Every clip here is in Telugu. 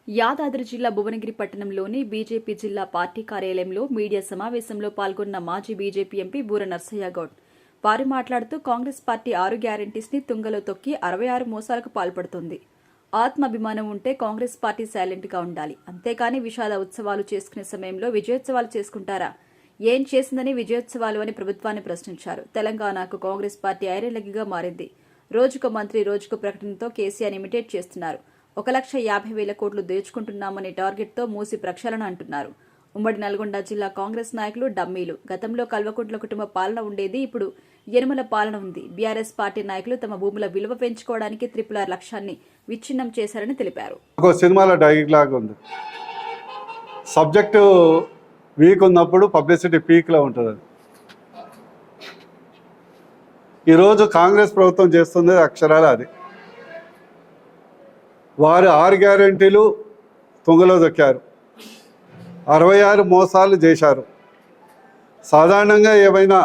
యాదాద్రి జిల్లా భువనగిరి పట్టణంలోని బీజేపీ జిల్లా పార్టీ కార్యాలయంలో మీడియా సమావేశంలో పాల్గొన్న మాజీ బీజేపీ ఎంపీ బూర నర్సయ్య గౌడ్. వారు మాట్లాడుతూ కాంగ్రెస్ పార్టీ 6 గ్యారంటీస్ ని తుంగలో తొక్కి 66 మోసాలకు పాల్పడుతోంది. ఆత్మాభిమానం ఉంటే కాంగ్రెస్ పార్టీ సైలెంట్ గా ఉండాలి. అంతేకాని విషాద ఉత్సవాలు చేసుకునే సమయంలో విజయోత్సవాలు చేసుకుంటారా? ఏం చేసిందని విజయోత్సవాలు అని ప్రభుత్వాన్ని ప్రశ్నించారు. తెలంగాణకు కాంగ్రెస్ పార్టీ ఐరన్లగిగా మారింది. రోజుకు మంత్రి రోజుకు ప్రకటనతో కేసీఆర్ ఇమిటేట్ చేస్తున్నారు. 1,50,000 కోట్లు దోచుకుంటున్నామనే టార్గెట్తో మూసి ప్రక్షాళన అంటున్నారు. ఉమ్మడి నల్గొండ జిల్లా కాంగ్రెస్ నాయకులు డమ్మీలు. గతంలో కల్వకుంట్ల కుటుంబ పాలన ఉండేది, ఇప్పుడు యనుమల పాలన ఉంది. బీఆర్ఎస్ పార్టీ నాయకులు తమ భూముల విలువ పెంచుకోవడానికి RRR లక్ష్యాన్ని విచ్ఛిన్నం చేశారని తెలిపారు. సినిమాలో డైలాగ్ ఉంది, సబ్జెక్టు వీక్ ఉన్నప్పుడు పబ్లిసిటీ పీక్లో ఉంటుంది. ఈరోజు కాంగ్రెస్ ప్రభుత్వం చేస్తుంది అక్షరాలు అది. వారు 6 గ్యారెంటీలు తుంగలో దొక్కారు, 66 మోసాలు చేశారు. సాధారణంగా ఏమైనా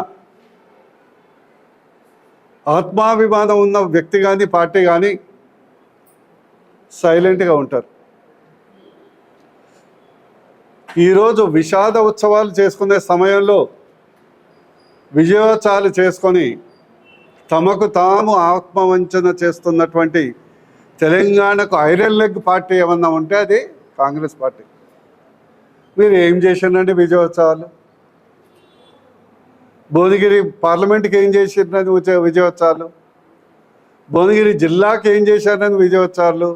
ఆత్మాభిమానం ఉన్న వ్యక్తి కానీ పార్టీ కానీ సైలెంట్గా ఉంటారు. ఈరోజు విషాద ఉత్సవాలు చేసుకునే సమయంలో విజయోత్సవాలు చేసుకొని తమకు తాము ఆత్మవంచన చేస్తున్నటువంటి తెలంగాణకు ఐరన్ లెగ్ పార్టీ ఏమన్నా ఉంటే అది కాంగ్రెస్ పార్టీ. మీరు ఏం చేసిండండి విజయోత్సవాలు? భువనగిరి పార్లమెంట్కి ఏం చేసిందని విజయోత్సవాలు? భువనగిరి జిల్లాకి ఏం చేశారని విజయోత్సవాలు?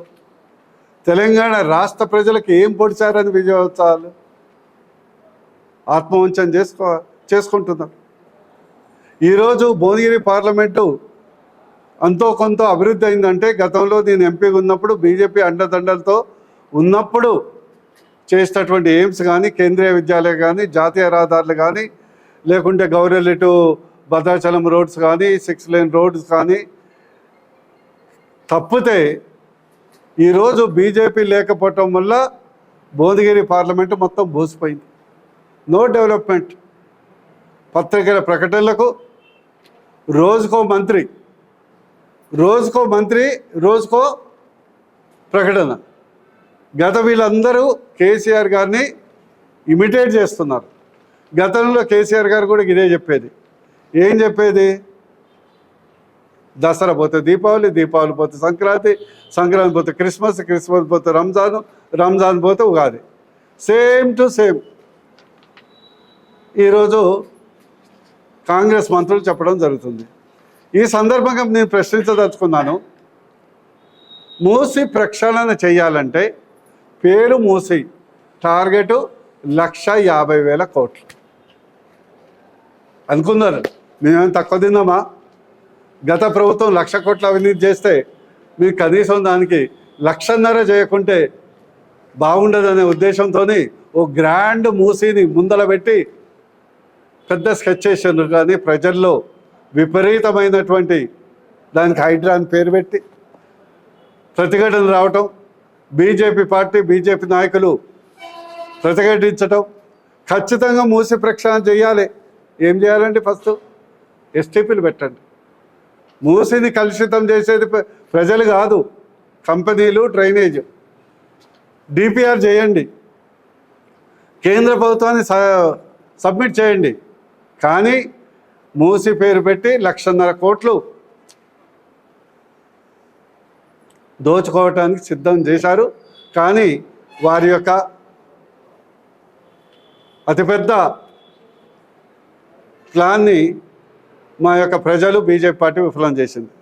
తెలంగాణ రాష్ట్ర ప్రజలకు ఏం పొడిచారని విజయోత్సవాలు? ఆత్మవంచన చేసుకుంటున్నారు. ఈరోజు భువనగిరి పార్లమెంటు అంతో కొంత అభివృద్ధి అయిందంటే గతంలో నేను ఎంపీగా ఉన్నప్పుడు బీజేపీ అండదండలతో ఉన్నప్పుడు చేసేటటువంటి ఎయిమ్స్ కానీ, కేంద్రీయ విద్యాలయం కానీ, జాతీయ రహదారులు కానీ, లేకుంటే గౌరెల్లి టు భద్రాచలం రోడ్స్ కానీ, 6 లేన్ రోడ్స్ కానీ తప్పితే ఈరోజు బీజేపీ లేకపోవటం వల్ల భువనగిరి పార్లమెంటు మొత్తం బోసిపోయింది. No development. పత్రికల ప్రకటనలకు రోజుకో మంత్రి రోజుకో ప్రకటన. వీళ్ళందరూ కేసీఆర్ గారిని ఇమిటేట్ చేస్తున్నారు. గతంలో కేసీఆర్ గారు కూడా ఇదే చెప్పేది. ఏం చెప్పేది? దసరా పోతే దీపావళి పోతే సంక్రాంతి పోతే క్రిస్మస్ పోతే రంజాన్ పోతే ఉగాది. సేమ్ టు సేమ్ ఈరోజు కాంగ్రెస్ మంత్రులు చెప్పడం జరుగుతుంది. ఈ సందర్భంగా నేను ప్రశ్నించదలుచుకున్నాను. మూసి ప్రక్షాళన చేయాలంటే పేరు మూసి, టార్గెట్ 1,50,000 కోట్లు అనుకున్నారు. మేమేం తక్కువ తిన్నామా? గత ప్రభుత్వం 1,00,000 కోట్ల అవినీతి చేస్తే మీరు కనీసం దానికి 1,50,000 చేయకుంటే బాగుండదనే ఉద్దేశంతో ఓ గ్రాండ్ మూసీని ముందల పెట్టి పెద్ద స్కెచ్ చేసారు. కానీ ప్రజల్లో విపరీతమైనటువంటి దానికి హైడ్రా అని పేరు పెట్టి ప్రతిఘటన రావటం, బీజేపీ నాయకులు ప్రతిఘటించటం. ఖచ్చితంగా మూసి ప్రక్షాళన చేయాలి. ఏం చేయాలంటే ఫస్ట్ ఎస్టీపీలు పెట్టండి. మూసిని కలుషితం చేసేది ప్రజలు కాదు, కంపెనీలు, డ్రైనేజ్. డిపిఆర్ చేయండి, కేంద్ర ప్రభుత్వాన్ని సబ్మిట్ చేయండి. కానీ మూసి పేరు పెట్టి 1,50,000 కోట్లు దోచుకోవటానికి సిద్ధం చేశారు. కానీ వారి యొక్క అతిపెద్ద ప్లాన్ని మా యొక్క ప్రజలు, బీజేపీ పార్టీ విఫలం చేసింది.